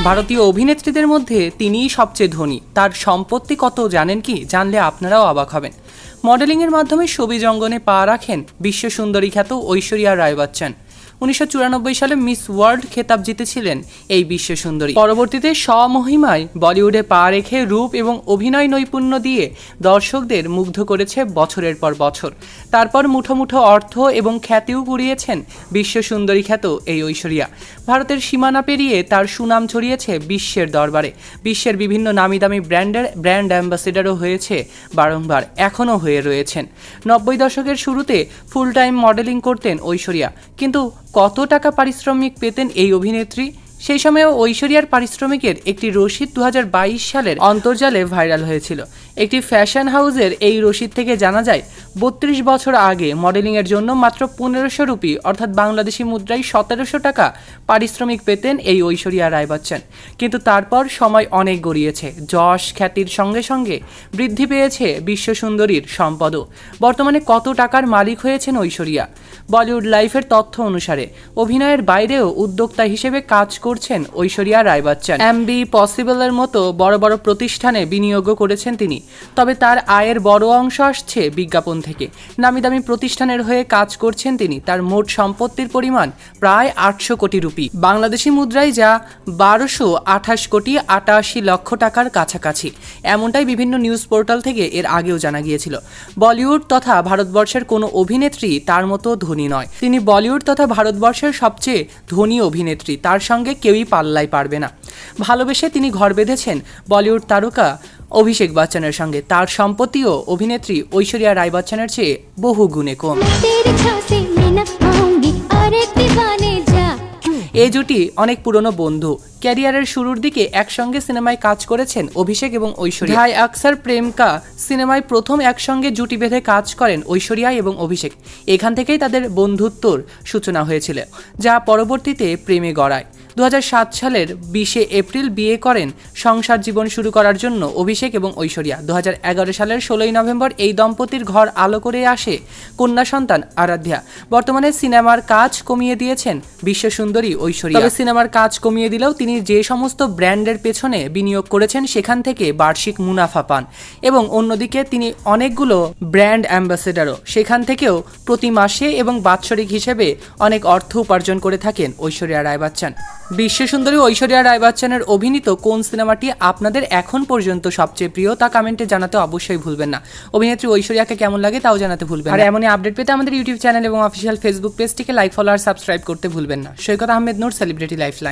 ভারতীয় অভিনেত্রীদের মধ্যে তিনিই সবচেয়ে ধনী। তার সম্পত্তি কত জানেন কি? জানলে আপনারাও অবাক হবেন। মডেলিংয়ের মাধ্যমে ছবি অঙ্গনে পা রাখেন বিশ্ব সুন্দরী খ্যাত ঐশ্বরিয়া রায় বচ্চন। 1994 সালে মিস ওয়ার্ল্ড খেতাব জিতেছিলেন এই বিশ্ব সুন্দরী। পরবর্তীতে স্বমহিমায় বলিউডে পা রেখে রূপ এবং অভিনয় নৈপুণ্য দিয়ে দর্শকদের মুগ্ধ করেছে বছরের পর বছর। তারপর মুঠো মুঠো অর্থ এবং খ্যাতিও কুড়িয়েছেন বিশ্ব সুন্দরী খ্যাত এই ঐশ্বরিয়া। ভারতের সীমানা পেরিয়ে তার সুনাম ছড়িয়েছে বিশ্বের দরবারে। বিশ্বের বিভিন্ন নামি দামি ব্র্যান্ড অ্যাম্বাসেডারও হয়েছে বারংবার, এখনও হয়ে রয়েছেন। 90 দশকের শুরুতে ফুল টাইম মডেলিং করতেন ঐশ্বরিয়া। কিন্তু কত টাকা পারিশ্রমিক পেতেন এই অভিনেত্রী? সেই সময়েও ঐশ্বরিয়ার পারিশ্রমিকের একটি রসিদ 2022 সালের অন্তর্জালে ভাইরাল হয়েছিল। একটি ফ্যাশন হাউসের এই রসিদ থেকে জানা যায় 32 বছর আগে মডেলিংয়ের জন্য মাত্র 1500 রুপি অর্থাৎ বাংলাদেশি মুদ্রায় 1700 টাকা পারিশ্রমিক পেতেন এই ঐশ্বরিয়া রায় বচ্চন। কিন্তু তারপর সময় অনেক গড়িয়েছে, যশ খ্যাতির সঙ্গে সঙ্গে বৃদ্ধি পেয়েছে বিশ্ব সুন্দরীর সম্পদও। বর্তমানে কত টাকার মালিক হয়েছেন ঐশ্বরিয়া? বলিউড লাইফের তথ্য অনুসারে অভিনয়ের বাইরেও উদ্যোক্তা হিসেবে কাজ করছেন ঐশ্বরিয়া রায় বচ্চন। এমবি পসিবলের মতো বড় বড় প্রতিষ্ঠানে বিনিয়োগও করেছেন তিনি। তবে তার আয়ের বড় অংশ আসছে বিজ্ঞাপন থেকে। নামি দামি প্রতিষ্ঠানের হয়ে কাজ করছেন তিনি। তার মোট সম্পত্তির পরিমাণ প্রায় 800 কোটি রুপি, বাংলাদেশি মুদ্রায় যা 1228 কোটি 88 লক্ষ টাকার কাছাকাছি। এমনটাই বিভিন্ন নিউজ পোর্টাল থেকে এর আগেও জানা গিয়েছিল। বলিউড তথা ভারতবর্ষের কোনো অভিনেত্রী তার মতো ধনী নয়। তিনি বলিউড তথা ভারতবর্ষের সবচেয়ে ধনী অভিনেত্রী, তার সঙ্গে কেউই পাল্লাই পারবে না। ভালোবেসে তিনি ঘর বেঁধেছেন বলিউড তারকা অভিষেক বচ্চনের সঙ্গে। তার সম্পত্তিও অভিনেত্রী ঐশ্বরিয়া রায় বচ্চনের চেয়ে বহু গুণে কম। এই জুটি অনেক পুরনো বন্ধু। ক্যারিয়ারের শুরুর দিকে একসঙ্গে সিনেমায় কাজ করেছেন অভিষেক এবং ঐশ্বরিয়া। ভাই আকসার প্রেম কা সিনেমায় প্রথম একসঙ্গে জুটি বেঁধে কাজ করেন ঐশ্বরিয়া এবং অভিষেক। এখান থেকেই তাদের বন্ধুত্বর সূচনা হয়েছিল, যা পরবর্তীতে প্রেমে গড়ায়। 2007 সালের 20 এপ্রিল বিয়ে করেন সংসার জীবন শুরু করার জন্য অভিষেক এবং ঐশ্বরিয়া। 2011 সালের 16 নভেম্বর এই দম্পতির ঘর আলো করে আসে কন্যা সন্তান আরাধ্যা। বর্তমানে সিনেমার কাজ কমিয়ে দিয়েছেন বিশ্ব সুন্দরী ঐশ্বরিয়া। তবে সিনেমার কাজ কমিয়ে দিলেও তিনি যে সমস্ত ব্র্যান্ডের পেছনে বিনিয়োগ করেছেন সেখান থেকে বার্ষিক মুনাফা পান, এবং অন্যদিকে তিনি অনেকগুলো ব্র্যান্ড অ্যাম্বাসেডারও, সেখান থেকেও প্রতি মাসে এবং বাৎসরিক হিসেবে অনেক অর্থ উপার্জন করে থাকেন ঐশ্বরিয়া রায় বচ্চন। বিশ্ব সুন্দরী ঐশ্বরিয়া রায় বচ্চনের অভিনীত কোন সিনেমাটি আপনাদের এখন পর্যন্ত সবচেয়ে প্রিয় তা কমেন্টে জানাতে অবশ্যই ভুলবেন না। অভিনেত্রী ঐশ্বরিয়াকে কেমন লাগে তাও জানাতে ভুলবেন না। আর এমনই আপডেট পেতে আমাদের ইউটিউব চ্যানেল এবং অফিসিয়াল ফেসবুক পেজটিকে লাইক, ফলো আর সাবস্ক্রাইব করতে ভুলবেন না। সৈকত আহমেদ নূর, সেলিব্রিটি লাইফলাইন।